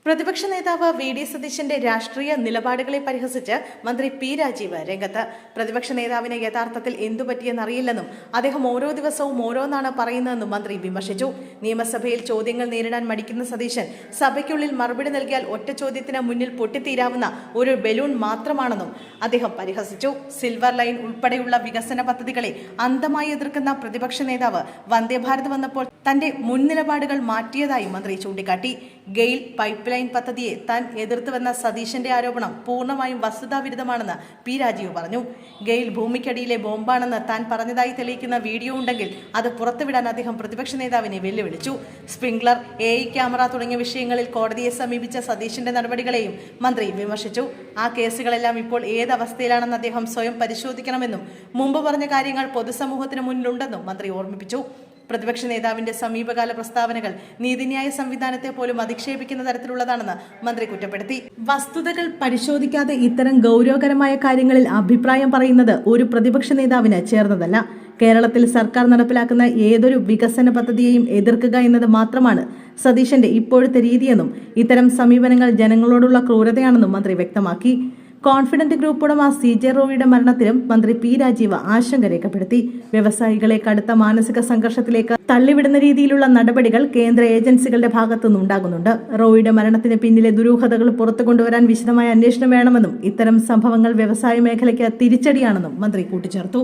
പ്രതിപക്ഷ നേതാവ് വി.ഡി. സതീശന്റെ രാഷ്ട്രീയ നിലപാടുകളെ പരിഹസിച്ച് മന്ത്രി പി. രാജീവ് രംഗത്ത്. പ്രതിപക്ഷ നേതാവിന് യഥാർത്ഥത്തിൽ എന്തുപറ്റിയെന്നറിയില്ലെന്നും അദ്ദേഹം ഓരോ ദിവസവും ഓരോന്നാണ് പറയുന്നതെന്നും മന്ത്രി വിമർശിച്ചു. നിയമസഭയിൽ ചോദ്യങ്ങൾ നേരിടാൻ മടിക്കുന്ന സതീശൻ സഭയ്ക്കുള്ളിൽ മറുപടി നൽകിയാൽ ഒറ്റ ചോദ്യത്തിന് മുന്നിൽ പൊട്ടിത്തീരാവുന്ന ഒരു ബലൂൺ മാത്രമാണെന്നും അദ്ദേഹം പരിഹസിച്ചു. സിൽവർ ലൈൻ ഉൾപ്പെടെയുള്ള വികസന പദ്ധതികളെ അന്ധമായി എതിർക്കുന്ന പ്രതിപക്ഷ നേതാവ് വന്ദേഭാരത് വന്നപ്പോൾ തന്റെ മുൻ നിലപാടുകൾ മാറ്റിയതായി മന്ത്രി ചൂണ്ടിക്കാട്ടി. ഗെയിൽ പൈപ്പ് ലൈൻ പദ്ധതിയെ താൻ എതിർത്തുവെന്ന സതീശന്റെ ആരോപണം പൂർണ്ണമായും വസ്തുതാവിരുദ്ധമാണെന്ന് പി. രാജീവ് പറഞ്ഞു. ഗെയിൽ ഭൂമിക്കടിയിലെ ബോംബാണെന്ന് താൻ പറഞ്ഞതായി തെളിയിക്കുന്ന വീഡിയോ ഉണ്ടെങ്കിൽ അത് പുറത്തുവിടാൻ അദ്ദേഹം പ്രതിപക്ഷ നേതാവിനെ വെല്ലുവിളിച്ചു. സ്പ്രിംഗ്ലർ, AI ക്യാമറ തുടങ്ങിയ വിഷയങ്ങളിൽ കോടതിയെ സമീപിച്ച സതീശന്റെ നടപടികളെയും മന്ത്രി വിമർശിച്ചു. ആ കേസുകളെല്ലാം ഇപ്പോൾ ഏതവസ്ഥയിലാണെന്ന് അദ്ദേഹം സ്വയം പരിശോധിക്കണമെന്നും മുമ്പ് പറഞ്ഞ കാര്യങ്ങൾ പൊതുസമൂഹത്തിന് മുന്നിലുണ്ടെന്നും മന്ത്രി ഓർമ്മിപ്പിച്ചു. പ്രതിപക്ഷ നേതാവിന്റെ സമീപകാല പ്രസ്താവനകൾ നീതിന്യായ സംവിധാനത്തെ പോലും അധിക്ഷേപിക്കുന്ന തരത്തിലുള്ളതാണെന്ന് മന്ത്രി കുറ്റപ്പെടുത്തി. വസ്തുതകൾ പരിശോധിക്കാതെ ഇത്തരം ഗൗരവകരമായ കാര്യങ്ങളിൽ അഭിപ്രായം പറയുന്നത് ഒരു പ്രതിപക്ഷ നേതാവിന് ചേർന്നതല്ല. കേരളത്തിൽ സർക്കാർ നടപ്പിലാക്കുന്ന ഏതൊരു വികസന പദ്ധതിയെയും എതിർക്കുക എന്നത് മാത്രമാണ് സതീശന്റെ ഇപ്പോഴത്തെ രീതിയെന്നും ഇത്തരം സമീപനങ്ങൾ ജനങ്ങളോടുള്ള ക്രൂരതയാണെന്നും മന്ത്രി വ്യക്തമാക്കി. കോൺഫിഡന്റ് ഗ്രൂപ്പ് ഉടമ CJ റോയിയുടെ മരണത്തിലും മന്ത്രി പി. രാജീവ് ആശങ്ക രേഖപ്പെടുത്തി. വ്യവസായികളെ കടുത്ത മാനസിക സംഘർഷത്തിലേക്ക് തള്ളിവിടുന്ന രീതിയിലുള്ള നടപടികൾ കേന്ദ്ര ഏജൻസികളുടെ ഭാഗത്തുനിന്നുണ്ടാകുന്നുണ്ട്. റോയിയുടെ മരണത്തിന് പിന്നിലെ ദുരൂഹതകൾ പുറത്തു കൊണ്ടുവരാൻ വിശദമായ അന്വേഷണം വേണമെന്നും ഇത്തരം സംഭവങ്ങൾ വ്യവസായ മേഖലയ്ക്ക് തിരിച്ചടിയാണെന്നും മന്ത്രി കൂട്ടിച്ചേർത്തു.